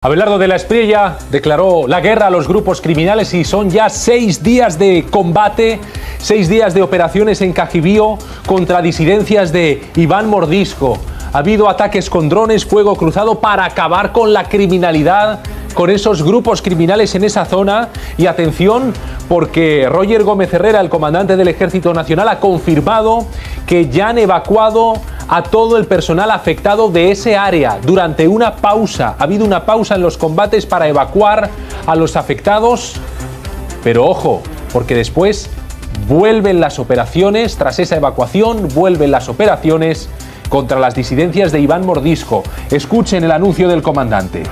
Abelardo de la Espriella declaró la guerra a los grupos criminales y son ya 6 días de combate, 6 días de operaciones en Cajibío contra disidencias de Iván Mordisco. Ha habido ataques con drones, fuego cruzado para acabar con la criminalidad, con esos grupos criminales en esa zona. Y atención, porque Roger Gómez Herrera, el comandante del Ejército Nacional, ha confirmado que ya han evacuado a todo el personal afectado de ese área durante una pausa. Ha habido una pausa en los combates para evacuar a los afectados, pero ojo, porque después vuelven las operaciones, tras esa evacuación, vuelven las operaciones contra las disidencias de Iván Mordisco. Escuchen el anuncio del comandante.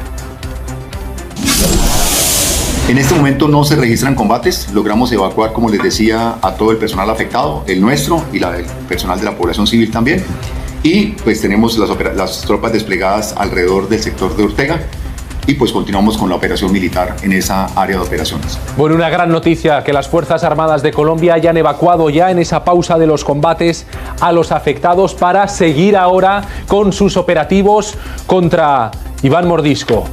En este momento no se registran combates, logramos evacuar, como les decía, a todo el personal afectado, el nuestro y el personal de la población civil también. Y pues tenemos las tropas desplegadas alrededor del sector de Ortega y pues continuamos con la operación militar en esa área de operaciones. Bueno, una gran noticia que las Fuerzas Armadas de Colombia hayan evacuado ya en esa pausa de los combates a los afectados para seguir ahora con sus operativos contra Iván Mordisco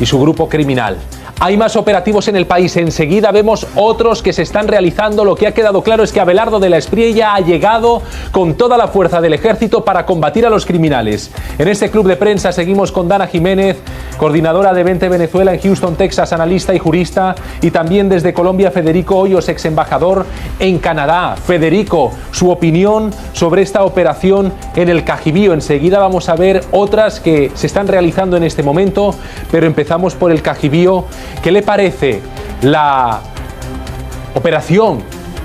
y su grupo criminal. Hay más operativos en el país, enseguida vemos otros que se están realizando. Lo que ha quedado claro es que Abelardo de la Espriella ha llegado con toda la fuerza del ejército para combatir a los criminales. En este club de prensa seguimos con Dana Jiménez, coordinadora de Vente Venezuela en Houston, Texas, analista y jurista, y también desde Colombia Federico Hoyos, ex embajador en Canadá. Federico, su opinión sobre esta operación en el Cajibío. Enseguida vamos a ver otras que se están realizando en este momento, pero empezamos por el Cajibío. ¿Qué le parece la operación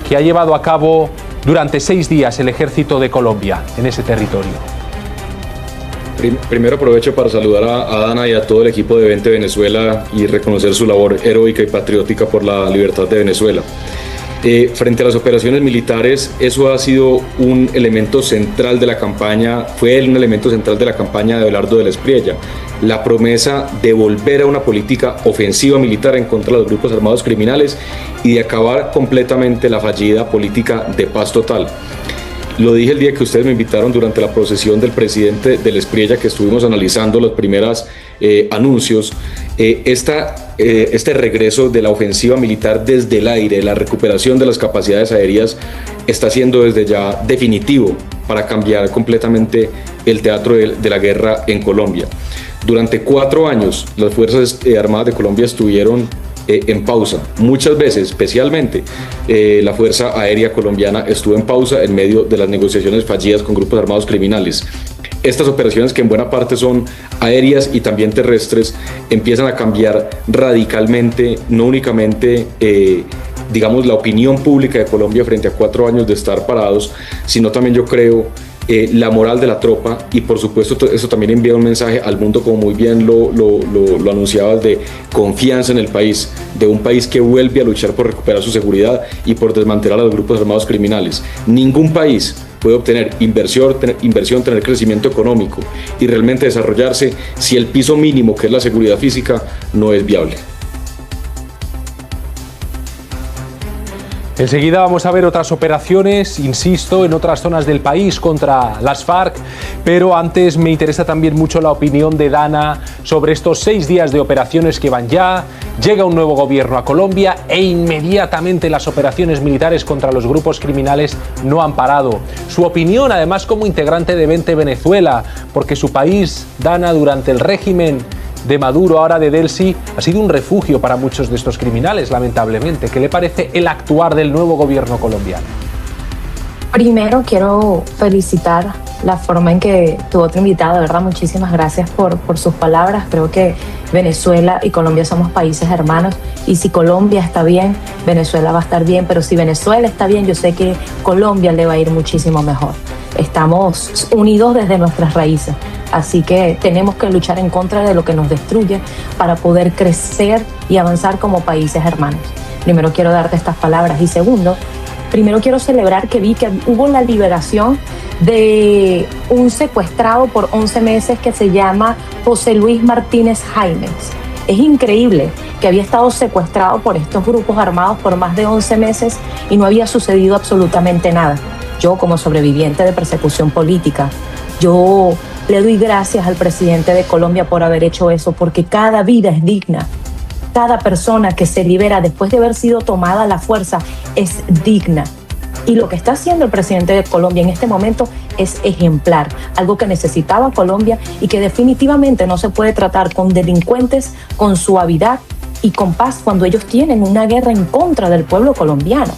que ha llevado a cabo durante 6 días el ejército de Colombia en ese territorio? Primero aprovecho para saludar a Dana y a todo el equipo de Vente Venezuela y reconocer su labor heroica y patriótica por la libertad de Venezuela. Frente a las operaciones militares, eso ha sido un elemento central de la campaña, fue un elemento central de la campaña de Abelardo de la Espriella. La promesa de volver a una política ofensiva militar en contra de los grupos armados criminales y de acabar completamente la fallida política de paz total. Lo dije el día que ustedes me invitaron durante la procesión del presidente de la Espriella, que estuvimos analizando los primeros anuncios. Este regreso de la ofensiva militar desde el aire, la recuperación de las capacidades aéreas, está siendo desde ya definitivo para cambiar completamente el teatro de la guerra en Colombia. Durante 4 años, las Fuerzas Armadas de Colombia estuvieron en pausa. Muchas veces, especialmente, la Fuerza Aérea Colombiana estuvo en pausa en medio de las negociaciones fallidas con grupos armados criminales. Estas operaciones, que en buena parte son aéreas y también terrestres, empiezan a cambiar radicalmente, no únicamente digamos, la opinión pública de Colombia frente a 4 años de estar parados, sino también, yo creo, la moral de la tropa. Y por supuesto eso también envía un mensaje al mundo, como muy bien lo anunciabas, de confianza en el país, de un país que vuelve a luchar por recuperar su seguridad y por desmantelar a los grupos armados criminales. Ningún país puede obtener inversión, tener crecimiento económico y realmente desarrollarse si el piso mínimo, que es la seguridad física, no es viable. Enseguida vamos a ver otras operaciones, insisto, en otras zonas del país contra las FARC, pero antes me interesa también mucho la opinión de Dana sobre estos 6 días de operaciones que van ya. Llega un nuevo gobierno a Colombia e inmediatamente las operaciones militares contra los grupos criminales no han parado. Su opinión, además, como integrante de Vente Venezuela, porque su país, Dana, durante el régimen de Maduro, ahora de Delcy, ha sido un refugio para muchos de estos criminales, lamentablemente. ¿Qué le parece el actuar del nuevo gobierno colombiano? Primero quiero felicitar la forma en que tu otro invitado, de verdad, muchísimas gracias por sus palabras. Creo que Venezuela y Colombia somos países hermanos, y si Colombia está bien, Venezuela va a estar bien, pero si Venezuela está bien, yo sé que Colombia le va a ir muchísimo mejor. Estamos unidos desde nuestras raíces, así que tenemos que luchar en contra de lo que nos destruye para poder crecer y avanzar como países hermanos. Primero quiero darte estas palabras, y segundo, primero quiero celebrar que vi que hubo la liberación de un secuestrado por 11 meses que se llama José Luis Martínez Jaimes. Es increíble que había estado secuestrado por estos grupos armados por más de 11 meses y no había sucedido absolutamente nada. Yo, como sobreviviente de persecución política, yo Le doy gracias al presidente de Colombia por haber hecho eso, porque cada vida es digna. Cada persona que se libera después de haber sido tomada a la fuerza es digna. Y lo que está haciendo el presidente de Colombia en este momento es ejemplar, algo que necesitaba Colombia y que definitivamente no se puede tratar con delincuentes con suavidad y con paz cuando ellos tienen una guerra en contra del pueblo colombiano.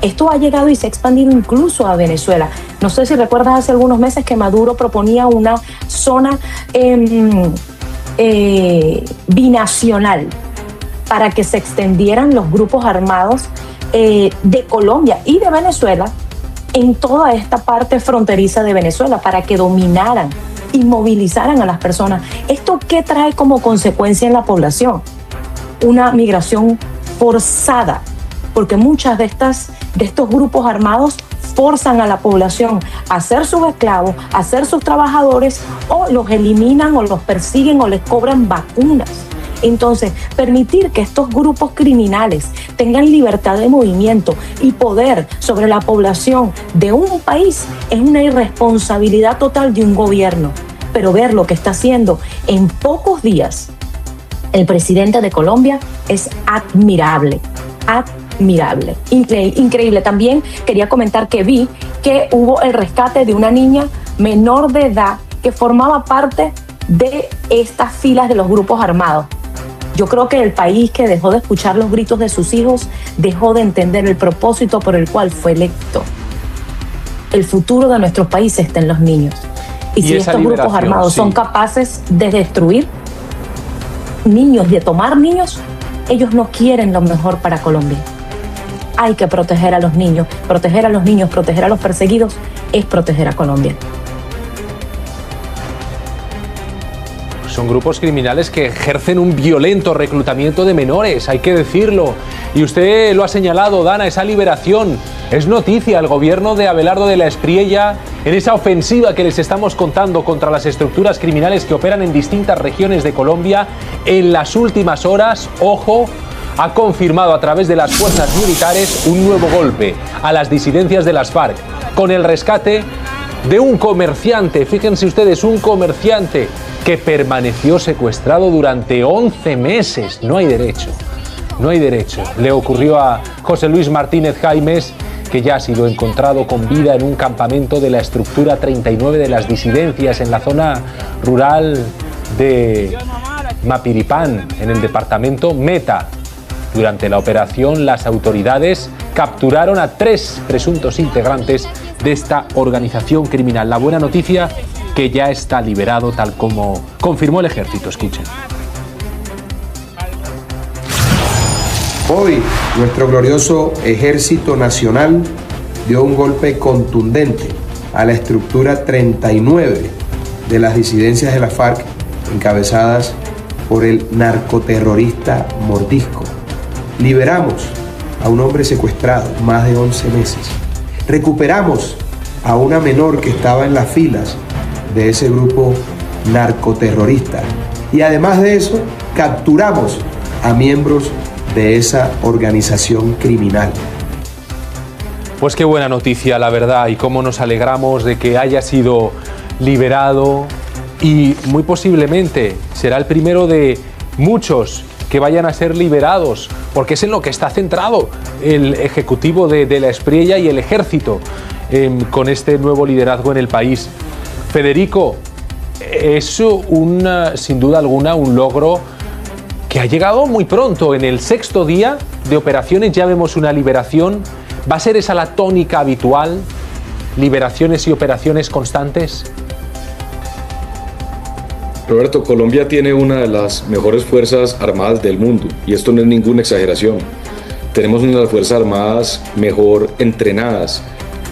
Esto ha llegado y se ha expandido incluso a Venezuela. No sé si recuerdas hace algunos meses que Maduro proponía una zona binacional para que se extendieran los grupos armados de Colombia y de Venezuela en toda esta parte fronteriza de Venezuela para que dominaran y movilizaran a las personas. ¿Esto qué trae como consecuencia en la población? Una migración forzada, porque muchas de estos grupos armados forzan a la población a ser sus esclavos, a ser sus trabajadores, o los eliminan o los persiguen o les cobran vacunas. Entonces, permitir que estos grupos criminales tengan libertad de movimiento y poder sobre la población de un país es una irresponsabilidad total de un gobierno. Pero ver lo que está haciendo en pocos días el presidente de Colombia es admirable, admirable, increíble. También quería comentar que vi que hubo el rescate de una niña menor de edad que formaba parte de estas filas de los grupos armados. Yo creo que el país que dejó de escuchar los gritos de sus hijos dejó de entender el propósito por el cual fue electo. El futuro de nuestros países está en los niños. Y si estos grupos armados son capaces de destruir niños, de tomar niños, ellos no quieren lo mejor para Colombia. Hay que proteger a los niños, proteger a los niños, proteger a los perseguidos es proteger a Colombia. Son grupos criminales que ejercen un violento reclutamiento de menores, hay que decirlo. Y usted lo ha señalado, Dana, esa liberación es noticia. El gobierno de Abelardo de la Espriella, en esa ofensiva que les estamos contando contra las estructuras criminales que operan en distintas regiones de Colombia, en las últimas horas, ojo, ha confirmado a través de las fuerzas militares un nuevo golpe a las disidencias de las FARC, con el rescate de un comerciante, fíjense ustedes, un comerciante que permaneció secuestrado durante 11 meses. No hay derecho, no hay derecho. Le ocurrió a José Luis Martínez Jaimes, que ya ha sido encontrado con vida en un campamento de la estructura 39 de las disidencias en la zona rural de Mapiripán, en el departamento Meta. Durante la operación, las autoridades capturaron a 3 presuntos integrantes de esta organización criminal. La buena noticia, que ya está liberado, tal como confirmó el ejército. Escuchen. Hoy, nuestro glorioso Ejército Nacional dio un golpe contundente a la estructura 39 de las disidencias de la FARC, encabezadas por el narcoterrorista Mordisco. Liberamos a un hombre secuestrado más de 11 meses. Recuperamos a una menor que estaba en las filas de ese grupo narcoterrorista. Y además de eso, capturamos a miembros de esa organización criminal. Pues qué buena noticia, la verdad, y cómo nos alegramos de que haya sido liberado, y muy posiblemente será el primero de muchos que vayan a ser liberados, porque es en lo que está centrado el ejecutivo de la Espriella y el ejército con este nuevo liderazgo en el país. Federico, es sin duda alguna un logro que ha llegado muy pronto. En el 6º día de operaciones ya vemos una liberación. ¿Va a ser esa la tónica habitual? ¿Liberaciones y operaciones constantes? Roberto, Colombia tiene una de las mejores fuerzas armadas del mundo, y esto no es ninguna exageración. Tenemos una de las fuerzas armadas mejor entrenadas,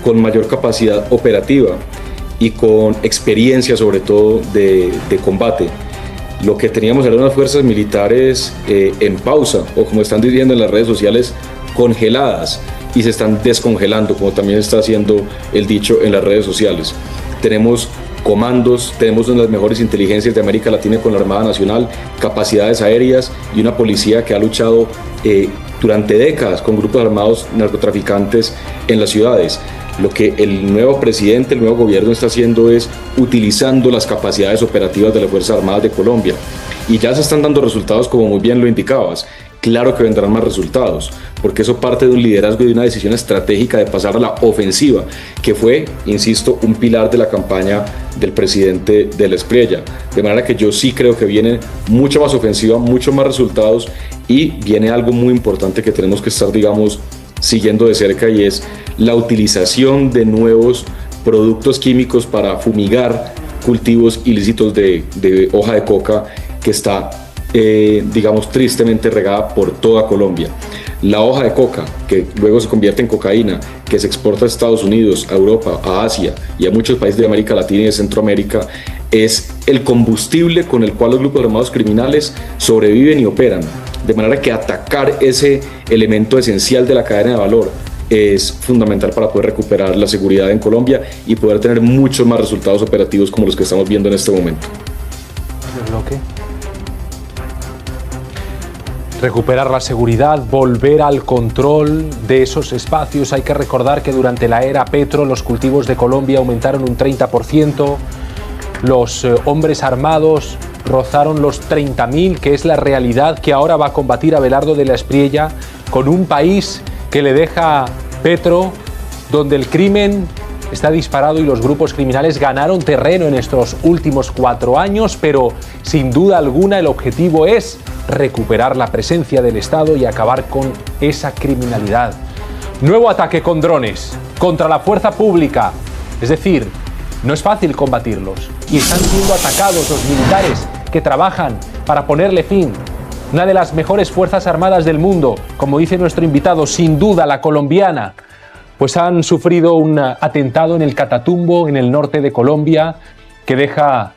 con mayor capacidad operativa y con experiencia sobre todo de combate. Lo que teníamos eran unas fuerzas militares en pausa, o como están diciendo en las redes sociales, congeladas, y se están descongelando, como también está haciendo el dicho en las redes sociales. Tenemos comandos, tenemos una de las mejores inteligencias de América Latina con la Armada Nacional, capacidades aéreas y una policía que ha luchado durante décadas con grupos armados narcotraficantes en las ciudades. Lo que el nuevo presidente, el nuevo gobierno está haciendo es utilizando las capacidades operativas de las Fuerzas Armadas de Colombia. Y ya se están dando resultados, como muy bien lo indicabas. Claro que vendrán más resultados, porque eso parte de un liderazgo y de una decisión estratégica de pasar a la ofensiva, que fue, insisto, un pilar de la campaña del presidente del Espriella. De manera que yo sí creo que viene mucho más ofensiva, mucho más resultados, y viene algo muy importante que tenemos que estar, digamos, siguiendo de cerca, y es la utilización de nuevos productos químicos para fumigar cultivos ilícitos de hoja de coca que está, digamos, tristemente regada por toda Colombia. La hoja de coca, que luego se convierte en cocaína, que se exporta a Estados Unidos, a Europa, a Asia y a muchos países de América Latina y de Centroamérica, es el combustible con el cual los grupos armados criminales sobreviven y operan. De manera que atacar ese elemento esencial de la cadena de valor es fundamental para poder recuperar la seguridad en Colombia y poder tener muchos más resultados operativos como los que estamos viendo en este momento. Recuperar la seguridad, volver al control de esos espacios. Hay que recordar que durante la era Petro los cultivos de Colombia aumentaron un 30%, los hombres armados rozaron los 30.000, que es la realidad que ahora va a combatir Abelardo de la Espriella, con un país que le deja Petro, donde el crimen está disparado y los grupos criminales ganaron terreno en estos últimos 4 años, pero sin duda alguna el objetivo es recuperar la presencia del Estado y acabar con esa criminalidad. Nuevo ataque con drones contra la fuerza pública, es decir, no es fácil combatirlos y están siendo atacados los militares que trabajan para ponerle fin. Una de las mejores fuerzas armadas del mundo, como dice nuestro invitado, sin duda la colombiana, pues han sufrido un atentado en el Catatumbo, en el norte de Colombia, que deja